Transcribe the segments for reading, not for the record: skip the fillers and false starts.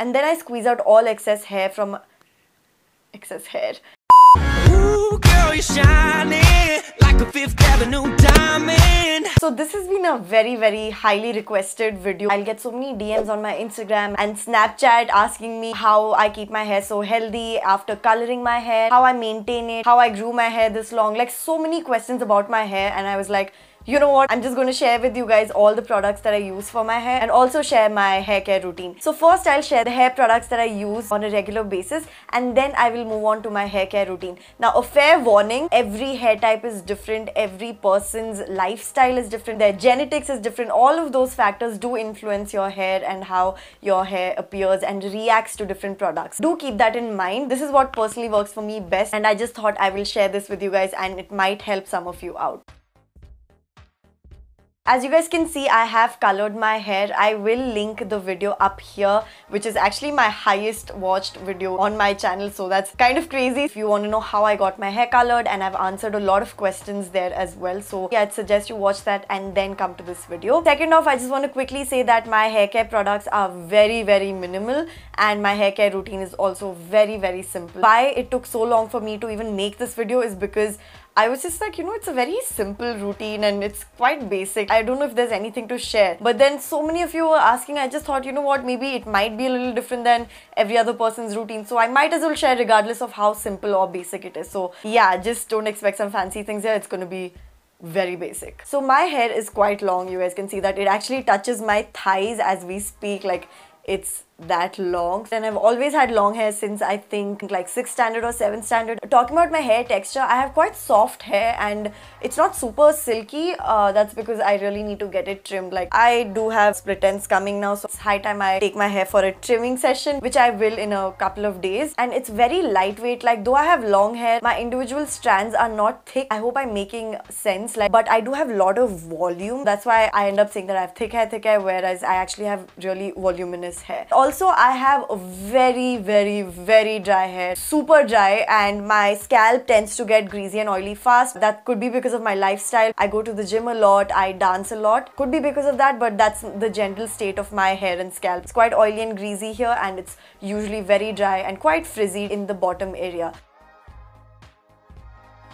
and then I squeeze out all excess hair. Ooh, girl, you're shining like a Fifth Avenue diamond. So this has been a very highly requested video. I'll get so many DMs on my Instagram and Snapchat asking me how I keep my hair so healthy after coloring my hair, how I maintain it, how I grew my hair this long. Like, so many questions about my hair, and I was like, you know what, I'm just going to share with you guys all the products that I use for my hair and also share my hair care routine. So first I'll share the hair products that I use on a regular basis, and then I will move on to my hair care routine. Now, a fair warning, every hair type is different, every person's lifestyle is different, their genetics is different. All of those factors do influence your hair and how your hair appears and reacts to different products. Do keep that in mind. This is what personally works for me best, and I just thought I will share this with you guys and it might help some of you out. As you guys can see, I have colored my hair. I will link the video up here, which is actually my highest watched video on my channel, so that's kind of crazy. If you want to know how I got my hair colored, and I've answered a lot of questions there as well, so yeah, I'd suggest you watch that and then come to this video. Second off, I just want to quickly say that my hair care products are very minimal, and my hair care routine is also very simple. Why it took so long for me to even make this video is because I was just like, you know, it's a very simple routine and it's quite basic. I don't know if there's anything to share. But then so many of you were asking, I just thought, you know what, maybe it might be a little different than every other person's routine. So I might as well share regardless of how simple or basic it is. So yeah, just don't expect some fancy things here. It's going to be very basic. So my hair is quite long. You guys can see that it actually touches my thighs as we speak. Like, it's that long, and I've always had long hair since I think like 6th standard or 7th standard. Talking about my hair texture, I have quite soft hair and it's not super silky. That's because I really need to get it trimmed. Like, I do have split ends coming now, so it's high time I take my hair for a trimming session, which I will in a couple of days. And it's very lightweight. Like, though I have long hair, my individual strands are not thick. I hope I'm making sense. Like, but I do have a lot of volume. That's why I end up saying that I have thick hair, whereas I actually have really voluminous hair. Also, I have a very dry hair, super dry, and my scalp tends to get greasy and oily fast. That could be because of my lifestyle. I go to the gym a lot, I dance a lot. Could be because of that, but that's the general state of my hair and scalp. It's quite oily and greasy here, and it's usually very dry and quite frizzy in the bottom area.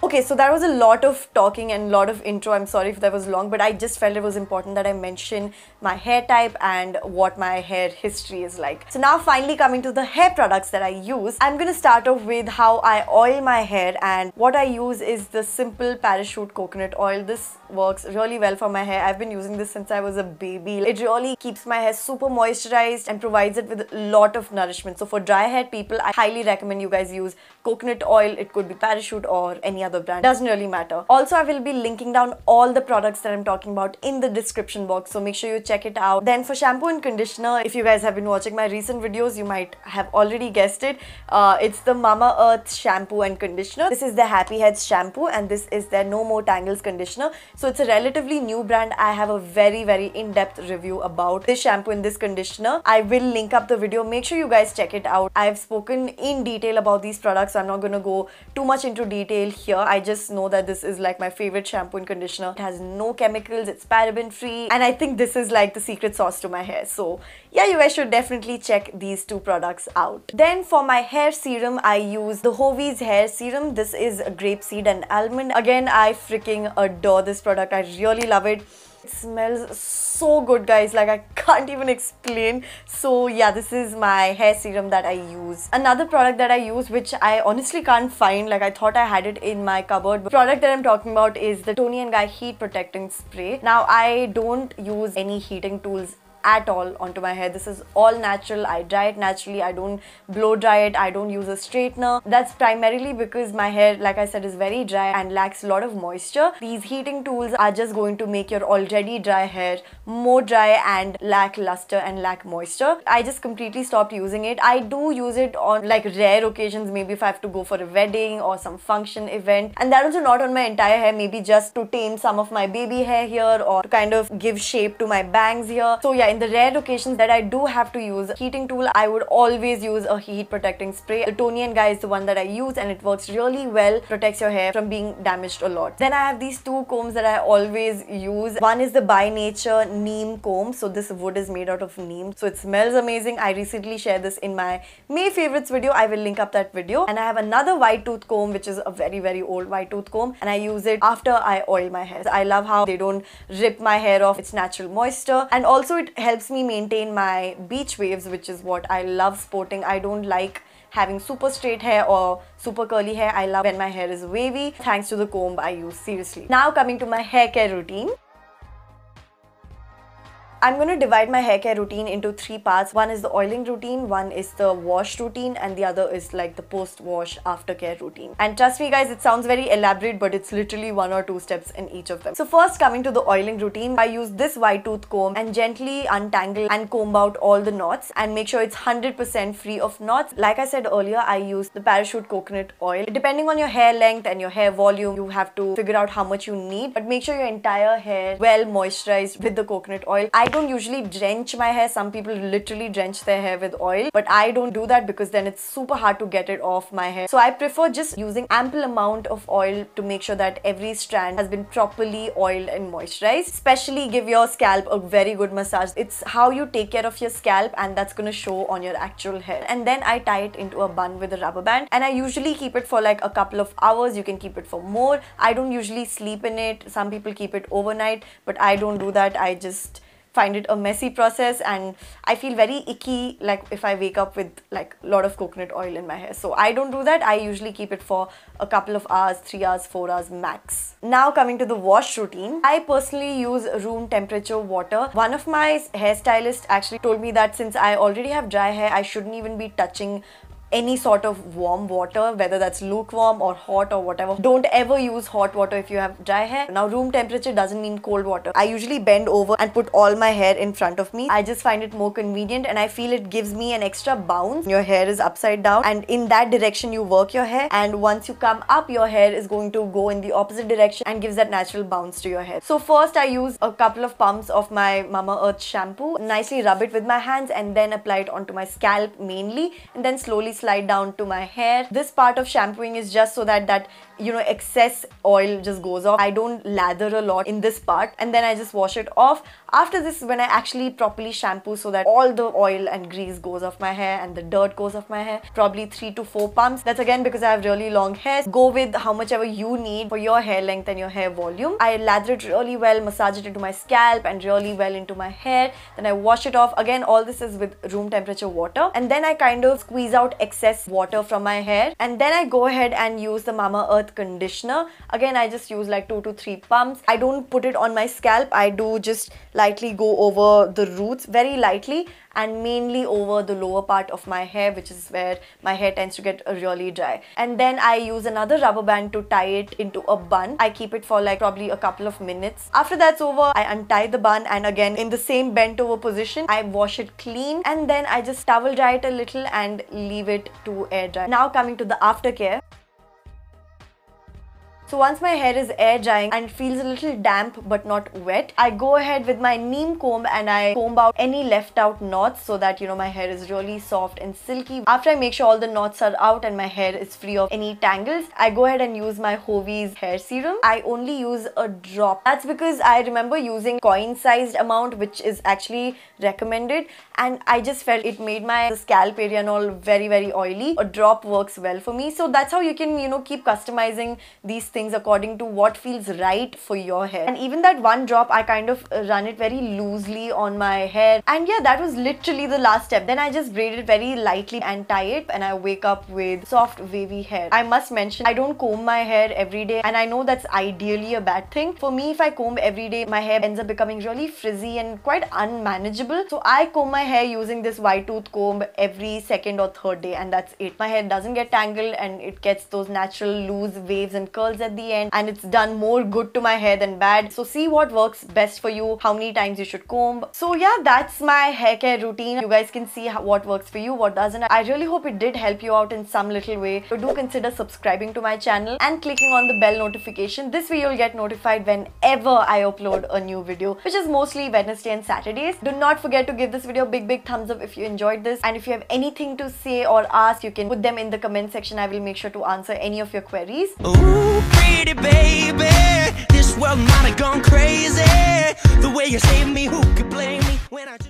Okay, so that was a lot of talking and a lot of intro. I'm sorry if that was long, but I just felt it was important that I mention my hair type and what my hair history is like. So now finally coming to the hair products that I use, I'm gonna start off with how I oil my hair, and what I use is the Simple Parachute Coconut Oil. This works really well for my hair. I've been using this since I was a baby. It really keeps my hair super moisturized and provides it with a lot of nourishment. So for dry hair people, I highly recommend you guys use coconut oil. It could be Parachute or any other brand, doesn't really matter. Also, I will be linking down all the products that I'm talking about in the description box, so make sure you check it out. Then for shampoo and conditioner, if you guys have been watching my recent videos, you might have already guessed it. It's the Mamaearth shampoo and conditioner. This is the Happy Heads shampoo, and this is their No More Tangles conditioner. So it's a relatively new brand. I have a very in-depth review about this shampoo and this conditioner. I will link up the video. Make sure you guys check it out. I've spoken in detail about these products, so I'm not gonna go too much into detail here. I just know that this is like my favorite shampoo and conditioner. It has no chemicals, it's paraben free, and I think this is like the secret sauce to my hair. So yeah, you guys should definitely check these two products out. Then for my hair serum, I use the Howie's hair serum. This is grapeseed and almond. Again, I freaking adore this product. I really love it. It smells so good, guys, like I can't even explain. So yeah, this is my hair serum that I use. Another product that I use, which I honestly can't find, like I thought I had it in my cupboard, but the product that I'm talking about is the Toni & Guy Heat Protecting Spray. Now, I don't use any heating tools at all onto my hair. This is all natural. I dry it naturally. I don't blow dry it. I don't use a straightener. That's primarily because my hair, like I said, is very dry and lacks a lot of moisture. These heating tools are just going to make your already dry hair more dry and lack luster and lack moisture. I just completely stopped using it. I do use it on like rare occasions, maybe if I have to go for a wedding or some function event, and that also not on my entire hair, maybe just to tame some of my baby hair here or to kind of give shape to my bangs here. So yeah, in in the rare occasions that I do have to use a heating tool, I would always use a heat protecting spray. The Tonian guy is the one that I use, and it works really well, protects your hair from being damaged a lot. Then I have these two combs that I always use. One is the By Nature neem comb. So this wood is made out of neem, so it smells amazing. I recently shared this in my May favorites video. I will link up that video. And I have another white tooth comb, which is a very old white tooth comb, and I use it after I oil my hair. I love how they don't rip my hair off. It's natural moisture, and also it helps me maintain my beach waves, which is what I love sporting. I don't like having super straight hair or super curly hair. I love when my hair is wavy, thanks to the comb I use, seriously. Now coming to my hair care routine. I'm going to divide my hair care routine into 3 parts. One is the oiling routine, one is the wash routine, and the other is like the post-wash aftercare routine. And trust me guys, it sounds very elaborate, but it's literally 1 or 2 steps in each of them. So first, coming to the oiling routine, I use this white tooth comb and gently untangle and comb out all the knots and make sure it's 100% free of knots. Like I said earlier, I use the Parachute coconut oil. Depending on your hair length and your hair volume, you have to figure out how much you need, but make sure your entire hair well moisturized with the coconut oil. I don't usually drench my hair. Some people literally drench their hair with oil, but I don't do that because then it's super hard to get it off my hair. So I prefer just using ample amount of oil to make sure that every strand has been properly oiled and moisturized. Especially give your scalp a very good massage. It's how you take care of your scalp, and that's gonna show on your actual hair. And then I tie it into a bun with a rubber band, and I usually keep it for like a couple of hours. You can keep it for more. I don't usually sleep in it. Some people keep it overnight, but I don't do that. I just find it a messy process, and I feel very icky like if I wake up with like a lot of coconut oil in my hair. So I don't do that. I usually keep it for a couple of hours, 3 hours, 4 hours max. Now coming to the wash routine, I personally use room temperature water. One of my hairstylists actually told me that since I already have dry hair, I shouldn't even be touching any sort of warm water, whether that's lukewarm or hot or whatever. Don't ever use hot water if you have dry hair. Now, room temperature doesn't mean cold water. I usually bend over and put all my hair in front of me. I just find it more convenient, and I feel it gives me an extra bounce. Your hair is upside down, and in that direction you work your hair, and once you come up, your hair is going to go in the opposite direction and gives that natural bounce to your hair. So first I use a couple of pumps of my Mamaearth shampoo, nicely rub it with my hands and then apply it onto my scalp mainly, and then slowly slide down to my hair. This part of shampooing is just so that excess oil just goes off. I don't lather a lot in this part, and then I just wash it off. After this, when I actually properly shampoo so that all the oil and grease goes off my hair and the dirt goes off my hair, probably 3 to 4 pumps. That's again because I have really long hair. Go with how much ever you need for your hair length and your hair volume. I lather it really well, massage it into my scalp and really well into my hair. Then I wash it off. Again, all this is with room temperature water, and then I kind of squeeze out excess water from my hair, and then I go ahead and use the Mamaearth conditioner. Again, I just use like 2 to 3 pumps. I don't put it on my scalp. I do just lightly go over the roots, very lightly, and mainly over the lower part of my hair, which is where my hair tends to get really dry. And then I use another rubber band to tie it into a bun. I keep it for like probably a couple of minutes. After that's over, I untie the bun, and again in the same bent over position, I wash it clean, and then I just towel dry it a little and leave it to air dry. Now coming to the aftercare. So once my hair is air drying and feels a little damp but not wet, I go ahead with my neem comb and I comb out any left out knots so that my hair is really soft and silky. After I make sure all the knots are out and my hair is free of any tangles, I go ahead and use my Hovey's hair serum. I only use a drop. That's because I remember using coin sized amount, which is actually recommended, and I just felt it made my scalp area and all very oily. A drop works well for me. So that's how you can keep customizing these things according to what feels right for your hair. And even that one drop, I kind of run it very loosely on my hair, and yeah, that was literally the last step. Then I just braid it very lightly and tie it, and I wake up with soft wavy hair. I must mention, I don't comb my hair every day, and I know that's ideally a bad thing. For me, if I comb every day, my hair ends up becoming really frizzy and quite unmanageable. So I comb my hair using this white tooth comb every second or third day, and that's it. My hair doesn't get tangled and it gets those natural loose waves and curls at the end, and it's done more good to my hair than bad. So see what works best for you, how many times you should comb. So yeah, that's my hair care routine. You guys can see what works for you, what doesn't. I really hope it did help you out in some little way. So do consider subscribing to my channel and clicking on the bell notification. This way you'll get notified whenever I upload a new video, which is mostly Wednesday and Saturdays. Do not forget to give this video a big thumbs up if you enjoyed this, and if you have anything to say or ask, you can put them in the comment section. I will make sure to answer any of your queries. Ooh, pretty baby, this world might have gone crazy. The way you saved me, who could blame me when I just